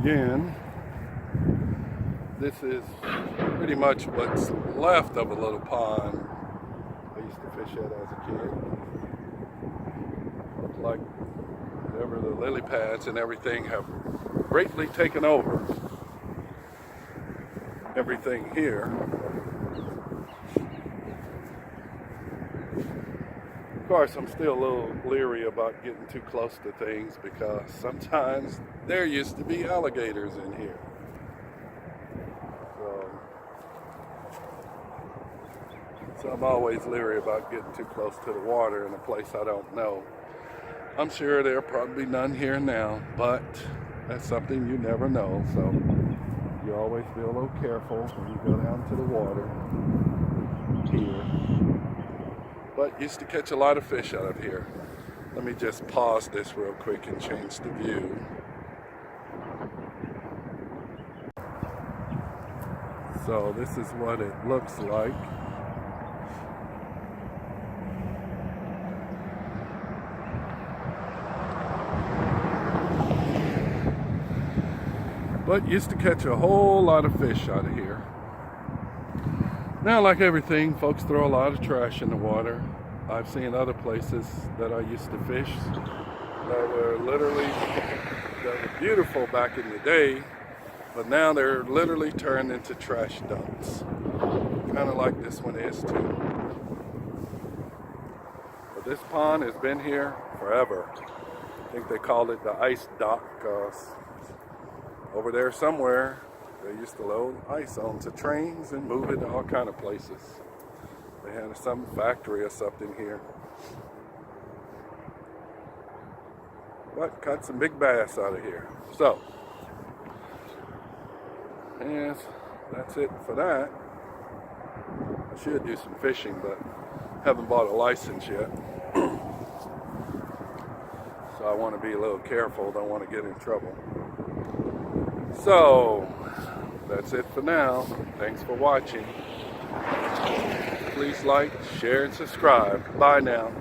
again. This is pretty much what's left of a little pond I used to fish at as a kid. Looked like whatever the lily pads and everything have greatly taken over everything here. Of course, I'm still a little leery about getting too close to things because sometimes there used to be alligators in here. So I'm always leery about getting too close to the water in a place I don't know. I'm sure there are probably none here now, but that's something you never know. So you always be a little careful when you go down to the water here. But used to catch a lot of fish out of here. Let me just pause this real quick and change the view. So this is what it looks like. But used to catch a whole lot of fish out of here. Now, like everything, folks throw a lot of trash in the water. I've seen other places that I used to fish that were beautiful back in the day, but now they're literally turned into trash dumps. Kind of like this one is too. But this pond has been here forever. I think they called it the ice dock because over there somewhere they used to load ice onto trains and move it to all kind of places. They had some factory or something here. But caught some big bass out of here. So, yes, that's it for that. I should do some fishing, but haven't bought a license yet. So I want to be a little careful, don't want to get in trouble. So, that's it for now. Thanks for watching. Please like, share, and subscribe. Bye now.